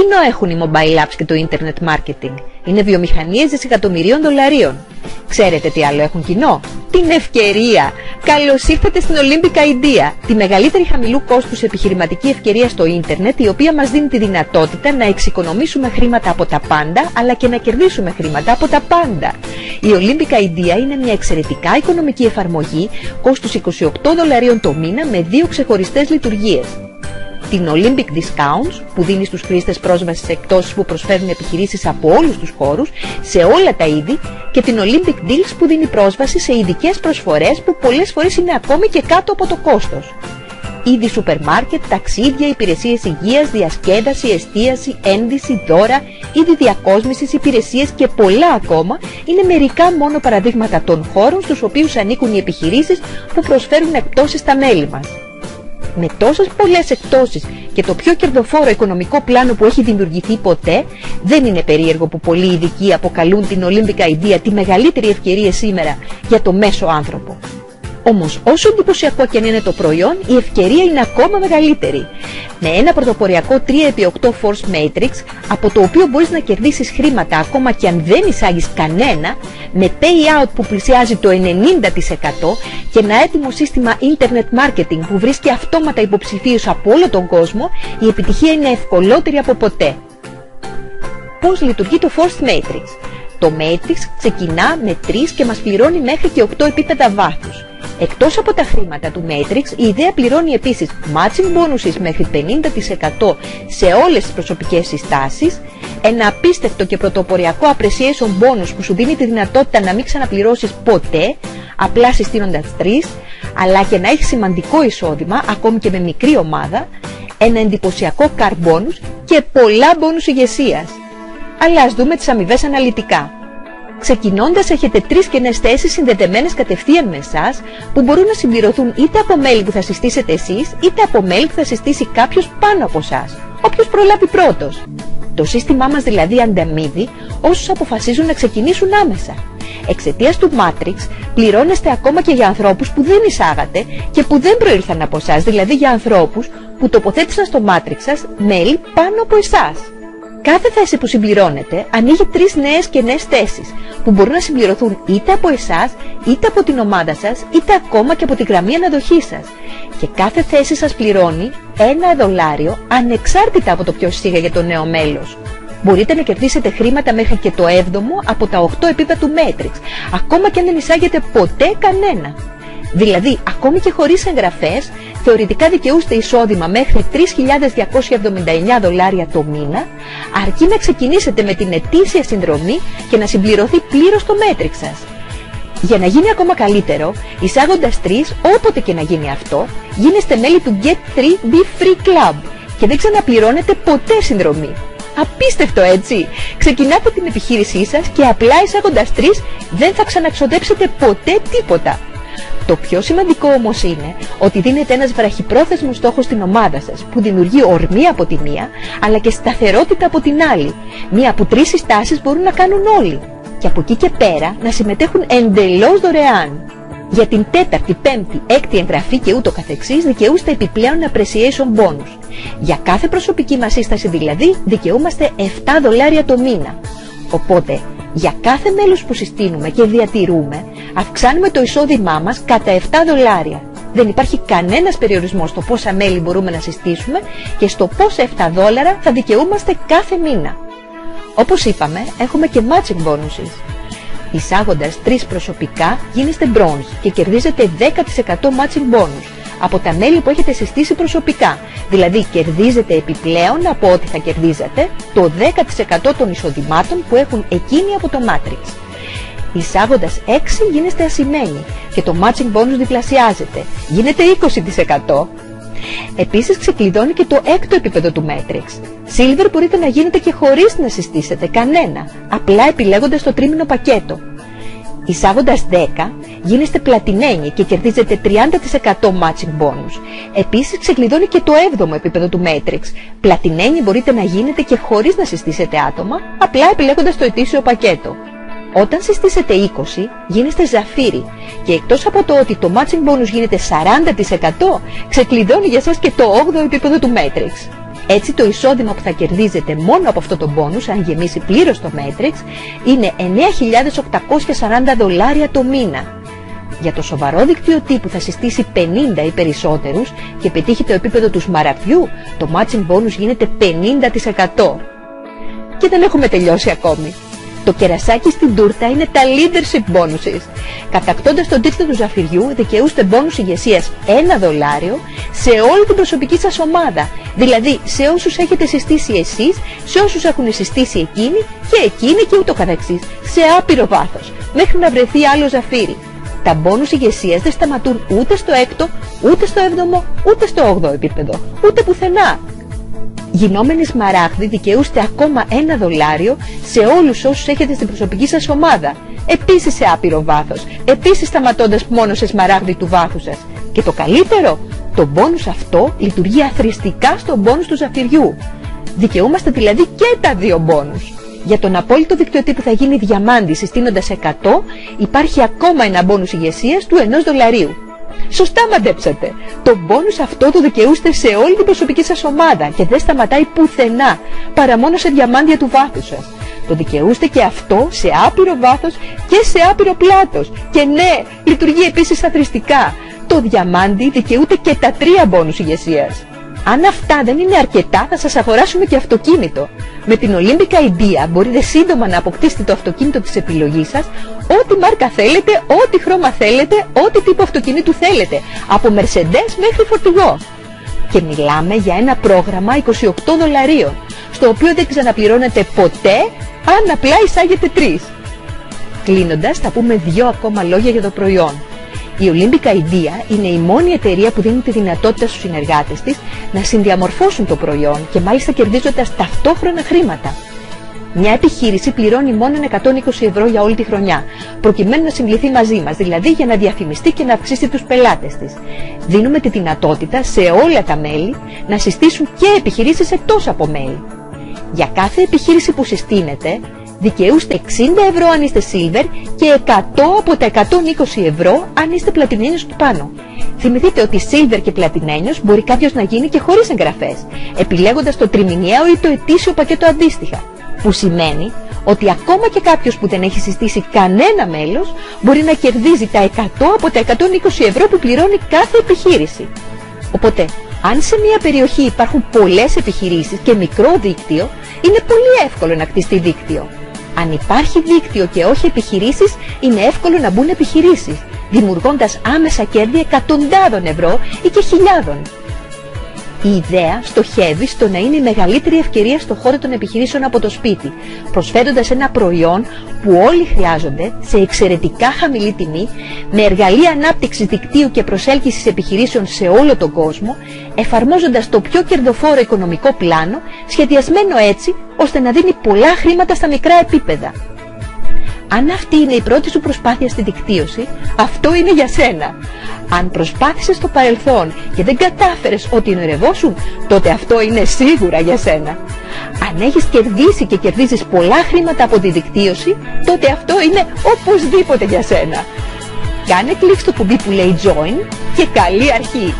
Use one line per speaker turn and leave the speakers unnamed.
κοινό έχουν οι mobile apps και το internet marketing? Είναι βιομηχανίες δισεκατομμυρίων δολαρίων. Ξέρετε τι άλλο έχουν κοινό? Την ευκαιρία! Καλώς ήρθατε στην Olympic Idea, τη μεγαλύτερη χαμηλού κόστους επιχειρηματική ευκαιρία στο ίντερνετ, η οποία μας δίνει τη δυνατότητα να εξοικονομήσουμε χρήματα από τα πάντα, αλλά και να κερδίσουμε χρήματα από τα πάντα. Η Olympic Idea είναι μια εξαιρετικά οικονομική εφαρμογή κόστους $28 το μήνα με 2 ξεχωριστές λειτουργίες. Την Olympic Discounts, που δίνει στους χρήστες πρόσβαση σε εκπτώσεις που προσφέρουν επιχειρήσεις από όλους τους χώρους, σε όλα τα είδη, και την Olympic Deals, που δίνει πρόσβαση σε ειδικές προσφορές που πολλές φορές είναι ακόμη και κάτω από το κόστος. Είδη σούπερ μάρκετ, ταξίδια, υπηρεσίες υγείας, διασκέδαση, εστίαση, ένδυση, δώρα, είδη διακόσμησης, υπηρεσίες και πολλά ακόμα είναι μερικά μόνο παραδείγματα των χώρων στους οποίους ανήκουν οι επιχειρήσεις που προσφέρουν εκπτώσεις στα μέλη μας. Με τόσες πολλές εκπτώσεις και το πιο κερδοφόρο οικονομικό πλάνο που έχει δημιουργηθεί ποτέ, δεν είναι περίεργο που πολλοί ειδικοί αποκαλούν την Olympic Idea τη μεγαλύτερη ευκαιρία σήμερα για το μέσο άνθρωπο. Όμως, όσο εντυπωσιακό και αν είναι το προϊόν, η ευκαιρία είναι ακόμα μεγαλύτερη. Με ένα πρωτοποριακό 3x8 Force Matrix, από το οποίο μπορείς να κερδίσεις χρήματα ακόμα και αν δεν εισάγεις κανένα, με payout που πλησιάζει το 90% και ένα έτοιμο σύστημα internet marketing που βρίσκει αυτόματα υποψηφίους από όλο τον κόσμο, η επιτυχία είναι ευκολότερη από ποτέ. Πώς λειτουργεί το Force Matrix? Το Matrix ξεκινά με 3 και μας πληρώνει μέχρι και 8 επίπεδα βάθους. Εκτός από τα χρήματα του Matrix, η ιδέα πληρώνει επίσης matching bonuses μέχρι 50% σε όλες τις προσωπικές συστάσεις, ένα απίστευτο και πρωτοποριακό appreciation bonus που σου δίνει τη δυνατότητα να μην ξαναπληρώσεις ποτέ, απλά συστήνοντας 3, αλλά και να έχει σημαντικό εισόδημα, ακόμη και με μικρή ομάδα, ένα εντυπωσιακό car bonus και πολλά bonus ηγεσίας. Αλλά ας δούμε τις αμοιβές αναλυτικά. Ξεκινώντας, έχετε 3 κενές θέσεις συνδεδεμένες κατευθείαν με εσάς, που μπορούν να συμπληρωθούν είτε από μέλη που θα συστήσετε εσείς, είτε από μέλη που θα συστήσει κάποιος πάνω από εσάς, όποιος προλάβει πρώτος. Το σύστημά μας δηλαδή ανταμείβει όσους αποφασίζουν να ξεκινήσουν άμεσα. Εξαιτίας του Matrix πληρώνεστε ακόμα και για ανθρώπους που δεν εισάγατε και που δεν προήλθαν από εσάς, δηλαδή για ανθρώπους που τοποθέτησαν στο Matrix σας μέλη πάνω από εσάς. Κάθε θέση που συμπληρώνεται ανοίγει 3 νέες κενές θέσεις που μπορούν να συμπληρωθούν είτε από εσάς, είτε από την ομάδα σας, είτε ακόμα και από τη γραμμή αναδοχής σας. Και κάθε θέση σας πληρώνει $1 ανεξάρτητα από το ποιος εισήγαγε το νέο μέλος. Μπορείτε να κερδίσετε χρήματα μέχρι και το 7ο από τα 8 επίπεδα του Matrix, ακόμα και αν δεν εισάγετε ποτέ κανένα. Δηλαδή, ακόμη και χωρίς εγγραφές, θεωρητικά δικαιούστε εισόδημα μέχρι $3.279 το μήνα, αρκεί να ξεκινήσετε με την ετήσια συνδρομή και να συμπληρωθεί πλήρως το Matrix σας. Για να γίνει ακόμα καλύτερο, εισάγοντας 3, όποτε και να γίνει αυτό, γίνεστε μέλη του Get 3 Be Free Club και δεν ξαναπληρώνετε ποτέ συνδρομή. Απίστευτο, έτσι! Ξεκινάτε την επιχείρησή σας και απλά εισάγοντας 3 δεν θα ξαναξοδέψετε ποτέ τίποτα. Το πιο σημαντικό όμως είναι ότι δίνεται ένας βραχυπρόθεσμος στόχος στην ομάδα σας που δημιουργεί ορμή από τη μία αλλά και σταθερότητα από την άλλη. Μία από 3 συστάσεις μπορούν να κάνουν όλοι και από εκεί και πέρα να συμμετέχουν εντελώς δωρεάν. Για την 4η, 5η, 6η εγγραφή και ούτω καθεξής δικαιούστε επιπλέον appreciation bonus. Για κάθε προσωπική μας σύσταση δηλαδή δικαιούμαστε $7 το μήνα. Οπότε, για κάθε μέλος που συστήνουμε και διατηρούμε, αυξάνουμε το εισόδημά μας κατά $7. Δεν υπάρχει κανένας περιορισμός στο πόσα μέλη μπορούμε να συστήσουμε και στο πόσα $7 θα δικαιούμαστε κάθε μήνα. Όπως είπαμε, έχουμε και matching bonuses. Εισάγοντας 3 προσωπικά γίνεστε bronze και κερδίζετε 10% matching bonus από τα μέλη που έχετε συστήσει προσωπικά. Δηλαδή κερδίζετε επιπλέον από ό,τι θα κερδίζατε το 10% των εισοδημάτων που έχουν εκείνοι από το Matrix. Εισάγοντας 6 γίνεστε ασημένοι και το matching bonus διπλασιάζεται. Γίνεται 20%. Επίσης ξεκλειδώνει και το 6ο επίπεδο του Matrix. Silver μπορείτε να γίνετε και χωρίς να συστήσετε κανένα, απλά επιλέγοντας το τρίμηνο πακέτο. Εισάγοντας 10, γίνεστε πλατινένοι και κερδίζετε 30% matching bonus. Επίσης ξεκλειδώνει και το 7ο επίπεδο του Matrix. Πλατινένοι μπορείτε να γίνετε και χωρίς να συστήσετε άτομα, απλά επιλέγοντας το ετήσιο πακέτο. Όταν συστήσετε 20, γίνεστε ζαφύρι και εκτός από το ότι το matching bonus γίνεται 40%, ξεκλειδώνει για σας και το 8ο επίπεδο του Matrix. Έτσι το εισόδημα που θα κερδίζετε μόνο από αυτό το μπόνους, αν γεμίσει πλήρως το Matrix, είναι $9.840 το μήνα. Για το σοβαρό δίκτυο τύπου θα συστήσει 50 ή περισσότερους και πετύχει το επίπεδο του σμαραγδιού, το matching bonus γίνεται 50%. Και δεν έχουμε τελειώσει ακόμη. Το κερασάκι στην τούρτα είναι τα leadership bonuses. Κατακτώντας τον τίτλο του Ζαφυριού, δικαιούστε μπόνους ηγεσίας $1 σε όλη την προσωπική σας ομάδα. Δηλαδή σε όσους έχετε συστήσει εσείς, σε όσους έχουν συστήσει εκείνοι και εκείνοι και ούτω καθεξής, σε άπειρο βάθος, μέχρι να βρεθεί άλλο Ζαφύρι. Τα μπόνους ηγεσίας δεν σταματούν ούτε στο 6ο, ούτε στο 7ο, ούτε στο 8ο επίπεδο, ούτε πουθενά. Γινόμενοι σμαράγδι δικαιούστε ακόμα $1 σε όλους όσους έχετε στην προσωπική σας ομάδα. Επίσης σε άπειρο βάθος, επίσης σταματώντας μόνο σε σμαράγδι του βάθους σας. Και το καλύτερο, το μπόνους αυτό λειτουργεί αθροιστικά στο μπόνους του Ζαφυριού. Δικαιούμαστε δηλαδή και τα δύο μπόνους. Για τον απόλυτο δικτυωτή που θα γίνει διαμάντη συστήνοντας 100, υπάρχει ακόμα ένα μπόνους ηγεσίας του $1. Σωστά μαντέψατε. Το μπόνους αυτό το δικαιούστε σε όλη την προσωπική σας ομάδα και δεν σταματάει πουθενά, παρά μόνο σε διαμάντια του βάθους σας. Το δικαιούστε και αυτό σε άπειρο βάθος και σε άπειρο πλάτος. Και ναι, λειτουργεί επίσης αθροιστικά. Το διαμάντι δικαιούται και τα 3 μπόνους ηγεσίας. Αν αυτά δεν είναι αρκετά, θα σας αγοράσουμε και αυτοκίνητο. Με την Olympic Idea μπορείτε σύντομα να αποκτήσετε το αυτοκίνητο της επιλογής σας, ό,τι μάρκα θέλετε, ό,τι χρώμα θέλετε, ό,τι τύπο αυτοκινήτου θέλετε, από Mercedes μέχρι φορτηγό. Και μιλάμε για ένα πρόγραμμα $28, στο οποίο δεν ξαναπληρώνετε ποτέ, αν απλά εισάγετε 3. Κλείνοντας, θα πούμε 2 ακόμα λόγια για το προϊόν. Η Olympic Idea είναι η μόνη εταιρεία που δίνει τη δυνατότητα στους συνεργάτες της να συνδιαμορφώσουν το προϊόν και μάλιστα κερδίζοντας ταυτόχρονα χρήματα. Μια επιχείρηση πληρώνει μόνο €120 για όλη τη χρονιά, προκειμένου να συμβληθεί μαζί μας, δηλαδή για να διαφημιστεί και να αυξήσει τους πελάτες της. Δίνουμε τη δυνατότητα σε όλα τα μέλη να συστήσουν και επιχειρήσεις εκτός από μέλη. Για κάθε επιχείρηση που συστήνεται, δικαιούστε €60 αν είστε Silver και 100 από τα €120 αν είστε πλατινένιος και πάνω. Θυμηθείτε ότι Silver και πλατινένιος μπορεί κάποιος να γίνει και χωρίς εγγραφές, επιλέγοντας το τριμηνιαίο ή το ετήσιο πακέτο αντίστοιχα. Που σημαίνει ότι ακόμα και κάποιος που δεν έχει συστήσει κανένα μέλος μπορεί να κερδίζει τα 100 από τα €120 που πληρώνει κάθε επιχείρηση. Οπότε, αν σε μια περιοχή υπάρχουν πολλές επιχειρήσεις και μικρό δίκτυο, είναι πολύ εύκολο να κτιστεί δίκτυο. Αν υπάρχει δίκτυο και όχι επιχειρήσεις, είναι εύκολο να μπουν επιχειρήσεις, δημιουργώντας άμεσα κέρδη εκατοντάδων ευρώ ή και χιλιάδων. Η ιδέα στοχεύει στο να είναι η μεγαλύτερη ευκαιρία στον χώρο των επιχειρήσεων από το σπίτι, προσφέροντας ένα προϊόν που όλοι χρειάζονται σε εξαιρετικά χαμηλή τιμή, με εργαλεία ανάπτυξης δικτύου και προσέλκυσης επιχειρήσεων σε όλο τον κόσμο, εφαρμόζοντας το πιο κερδοφόρο οικονομικό πλάνο, σχεδιασμένο έτσι ώστε να δίνει πολλά χρήματα στα μικρά επίπεδα. Αν αυτή είναι η πρώτη σου προσπάθεια στη δικτύωση, αυτό είναι για σένα. Αν προσπάθησες στο παρελθόν και δεν κατάφερες ό,τι ονειρευόσουν, τότε αυτό είναι σίγουρα για σένα. Αν έχεις κερδίσει και κερδίζεις πολλά χρήματα από τη δικτύωση, τότε αυτό είναι οπωσδήποτε για σένα. Κάνε κλικ στο κουμπί που λέει Join και καλή αρχή!